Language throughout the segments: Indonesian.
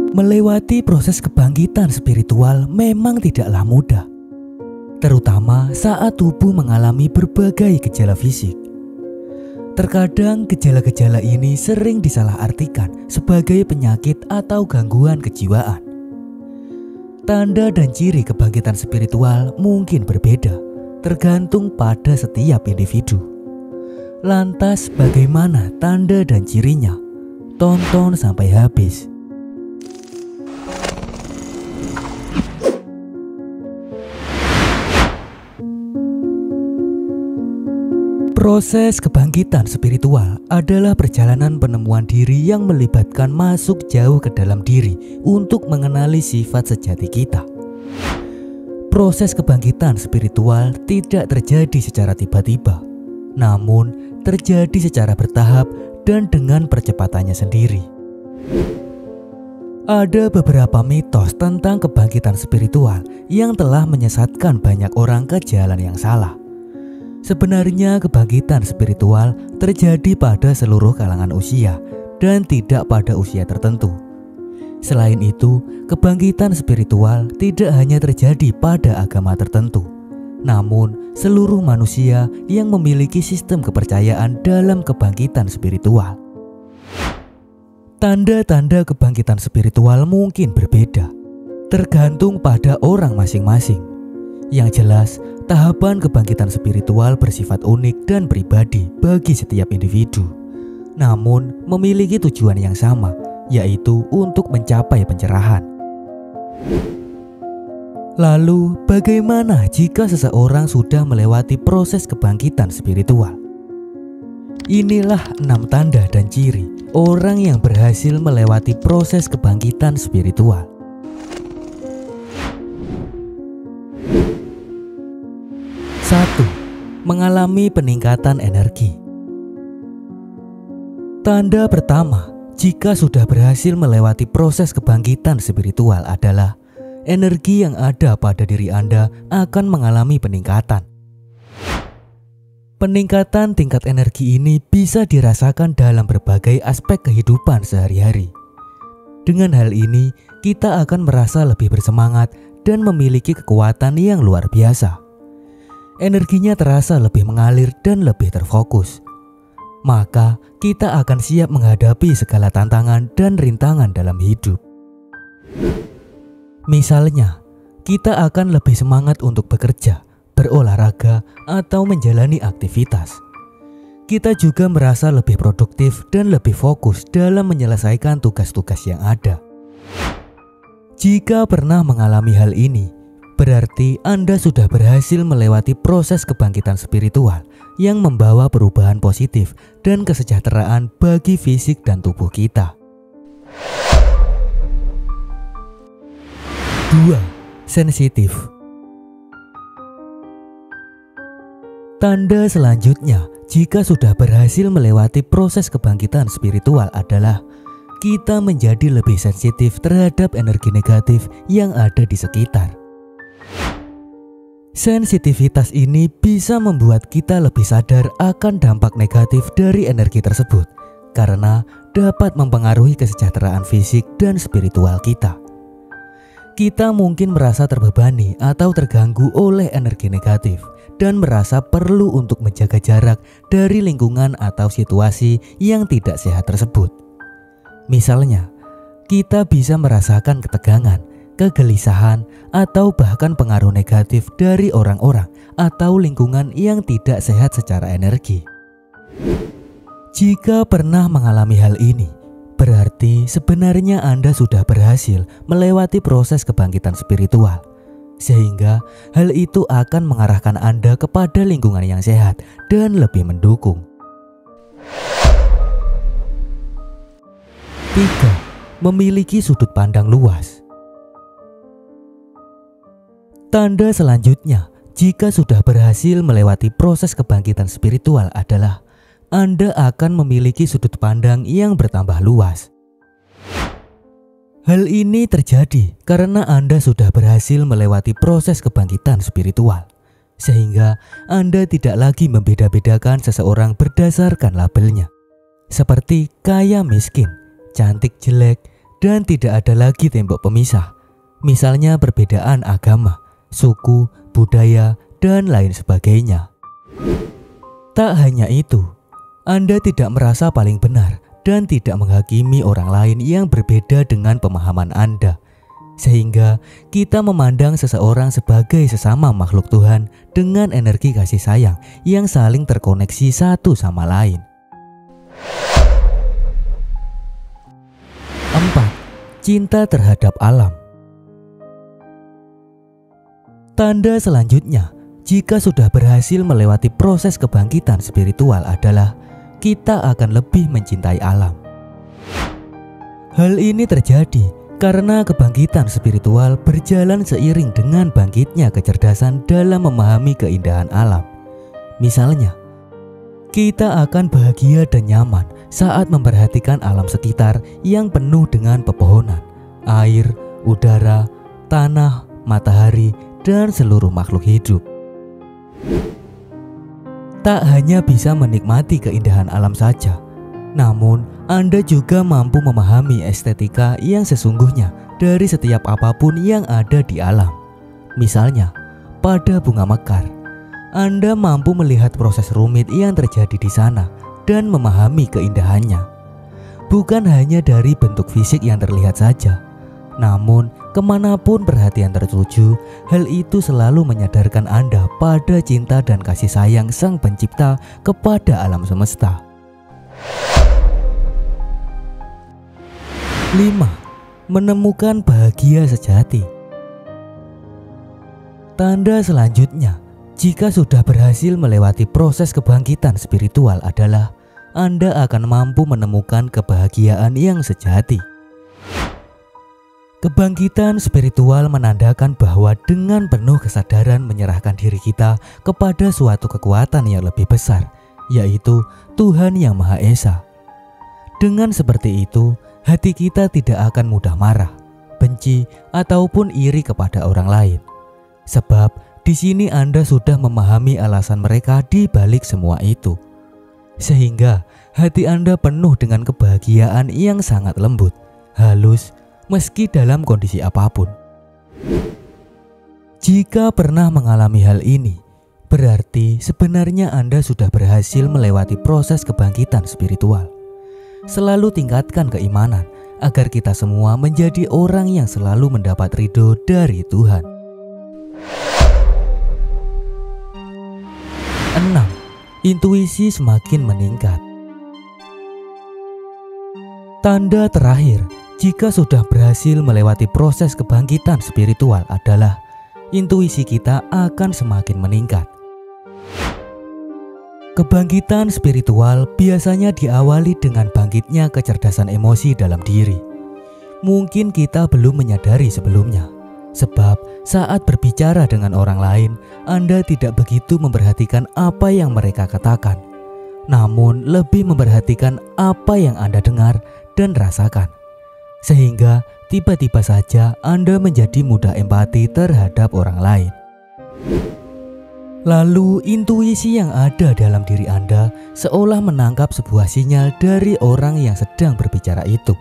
Melewati proses kebangkitan spiritual memang tidaklah mudah, terutama saat tubuh mengalami berbagai gejala fisik. Terkadang gejala-gejala ini sering disalahartikan sebagai penyakit atau gangguan kejiwaan. Tanda dan ciri kebangkitan spiritual mungkin berbeda, tergantung pada setiap individu. Lantas bagaimana tanda dan cirinya? Tonton sampai habis. Proses kebangkitan spiritual adalah perjalanan penemuan diri yang melibatkan masuk jauh ke dalam diri untuk mengenali sifat sejati kita. Proses kebangkitan spiritual tidak terjadi secara tiba-tiba, namun terjadi secara bertahap dan dengan percepatannya sendiri. Ada beberapa mitos tentang kebangkitan spiritual yang telah menyesatkan banyak orang ke jalan yang salah. Sebenarnya kebangkitan spiritual terjadi pada seluruh kalangan usia dan tidak pada usia tertentu. Selain itu, kebangkitan spiritual tidak hanya terjadi pada agama tertentu, namun seluruh manusia yang memiliki sistem kepercayaan dalam kebangkitan spiritual. Tanda-tanda kebangkitan spiritual mungkin berbeda, tergantung pada orang masing-masing. Yang jelas, tahapan kebangkitan spiritual bersifat unik dan pribadi bagi setiap individu, namun memiliki tujuan yang sama, yaitu untuk mencapai pencerahan. Lalu, bagaimana jika seseorang sudah melewati proses kebangkitan spiritual? Inilah 6 tanda dan ciri orang yang berhasil melewati proses kebangkitan spiritual. 1. Mengalami peningkatan energi. Tanda pertama jika sudah berhasil melewati proses kebangkitan spiritual adalah energi yang ada pada diri Anda akan mengalami peningkatan. Peningkatan tingkat energi ini bisa dirasakan dalam berbagai aspek kehidupan sehari-hari. Dengan hal ini, kita akan merasa lebih bersemangat dan memiliki kekuatan yang luar biasa. Energinya terasa lebih mengalir dan lebih terfokus. Maka kita akan siap menghadapi segala tantangan dan rintangan dalam hidup. Misalnya, kita akan lebih semangat untuk bekerja, berolahraga, atau menjalani aktivitas. Kita juga merasa lebih produktif dan lebih fokus dalam menyelesaikan tugas-tugas yang ada. Jika pernah mengalami hal ini, berarti Anda sudah berhasil melewati proses kebangkitan spiritual yang membawa perubahan positif dan kesejahteraan bagi fisik dan tubuh kita. 2. Sensitif. Tanda selanjutnya jika sudah berhasil melewati proses kebangkitan spiritual adalah kita menjadi lebih sensitif terhadap energi negatif yang ada di sekitar. Sensitivitas ini bisa membuat kita lebih sadar akan dampak negatif dari energi tersebut karena dapat mempengaruhi kesejahteraan fisik dan spiritual kita. Kita mungkin merasa terbebani atau terganggu oleh energi negatif dan merasa perlu untuk menjaga jarak dari lingkungan atau situasi yang tidak sehat tersebut. Misalnya, kita bisa merasakan ketegangan, kegelisahan, atau bahkan pengaruh negatif dari orang-orang atau lingkungan yang tidak sehat secara energi. Jika pernah mengalami hal ini, berarti sebenarnya Anda sudah berhasil melewati proses kebangkitan spiritual, sehingga hal itu akan mengarahkan Anda kepada lingkungan yang sehat dan lebih mendukung. 3. Memiliki sudut pandang luas. Tanda selanjutnya jika sudah berhasil melewati proses kebangkitan spiritual adalah Anda akan memiliki sudut pandang yang bertambah luas. Hal ini terjadi karena Anda sudah berhasil melewati proses kebangkitan spiritual, sehingga Anda tidak lagi membeda-bedakan seseorang berdasarkan labelnya, seperti kaya miskin, cantik jelek, dan tidak ada lagi tembok pemisah. Misalnya perbedaan agama, suku, budaya, dan lain sebagainya. Tak hanya itu, Anda tidak merasa paling benar dan tidak menghakimi orang lain yang berbeda dengan pemahaman Anda. Sehingga kita memandang seseorang sebagai sesama makhluk Tuhan dengan energi kasih sayang yang saling terkoneksi satu sama lain. 4. Cinta terhadap alam. Tanda selanjutnya, jika sudah berhasil melewati proses kebangkitan spiritual adalah kita akan lebih mencintai alam. Hal ini terjadi karena kebangkitan spiritual berjalan seiring dengan bangkitnya kecerdasan dalam memahami keindahan alam. Misalnya, kita akan bahagia dan nyaman saat memperhatikan alam sekitar yang penuh dengan pepohonan, air, udara, tanah, matahari, dan seluruh makhluk hidup. Tak hanya bisa menikmati keindahan alam saja, namun Anda juga mampu memahami estetika yang sesungguhnya dari setiap apapun yang ada di alam. Misalnya, pada bunga mekar, Anda mampu melihat proses rumit yang terjadi di sana dan memahami keindahannya. Bukan hanya dari bentuk fisik yang terlihat saja, namun kemanapun perhatian tertuju, hal itu selalu menyadarkan Anda pada cinta dan kasih sayang Sang Pencipta kepada alam semesta. 5. Menemukan bahagia sejati. Tanda selanjutnya, jika sudah berhasil melewati proses kebangkitan spiritual adalah Anda akan mampu menemukan kebahagiaan yang sejati. Kebangkitan spiritual menandakan bahwa dengan penuh kesadaran menyerahkan diri kita kepada suatu kekuatan yang lebih besar, yaitu Tuhan Yang Maha Esa. Dengan seperti itu, hati kita tidak akan mudah marah, benci, ataupun iri kepada orang lain. Sebab di sini Anda sudah memahami alasan mereka di balik semua itu. Sehingga hati Anda penuh dengan kebahagiaan yang sangat lembut, halus, meski dalam kondisi apapun. Jika pernah mengalami hal ini, berarti sebenarnya Anda sudah berhasil melewati proses kebangkitan spiritual. Selalu tingkatkan keimanan agar kita semua menjadi orang yang selalu mendapat ridho dari Tuhan. 6. Intuisi semakin meningkat. Tanda terakhir jika sudah berhasil melewati proses kebangkitan spiritual adalah intuisi kita akan semakin meningkat. Kebangkitan spiritual biasanya diawali dengan bangkitnya kecerdasan emosi dalam diri. Mungkin kita belum menyadari sebelumnya, sebab saat berbicara dengan orang lain, Anda tidak begitu memperhatikan apa yang mereka katakan, namun lebih memperhatikan apa yang Anda dengar dan rasakan. Sehingga tiba-tiba saja Anda menjadi mudah empati terhadap orang lain. Lalu intuisi yang ada dalam diri Anda seolah menangkap sebuah sinyal dari orang yang sedang berbicara itu.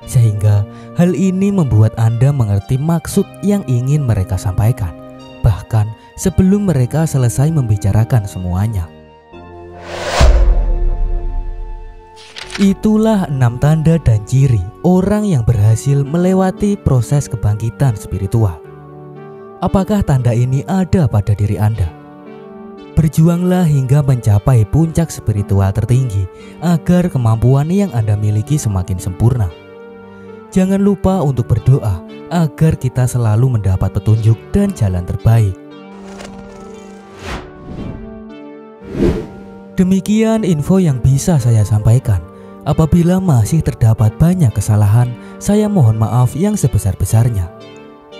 Sehingga hal ini membuat Anda mengerti maksud yang ingin mereka sampaikan, bahkan sebelum mereka selesai membicarakan semuanya. Itulah 6 tanda dan ciri orang yang berhasil melewati proses kebangkitan spiritual. Apakah tanda ini ada pada diri Anda? Berjuanglah hingga mencapai puncak spiritual tertinggi agar kemampuan yang Anda miliki semakin sempurna. Jangan lupa untuk berdoa agar kita selalu mendapat petunjuk dan jalan terbaik. Demikian info yang bisa saya sampaikan. Apabila masih terdapat banyak kesalahan, saya mohon maaf yang sebesar-besarnya.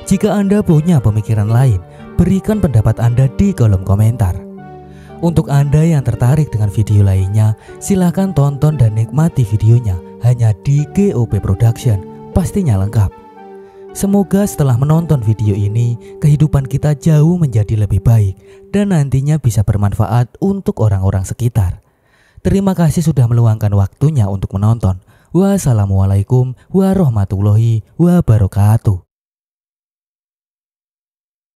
Jika Anda punya pemikiran lain, berikan pendapat Anda di kolom komentar. Untuk Anda yang tertarik dengan video lainnya, silahkan tonton dan nikmati videonya hanya di GOP Production, pastinya lengkap. Semoga setelah menonton video ini, kehidupan kita jauh menjadi lebih baik dan nantinya bisa bermanfaat untuk orang-orang sekitar. Terima kasih sudah meluangkan waktunya untuk menonton. Wassalamualaikum warahmatullahi wabarakatuh.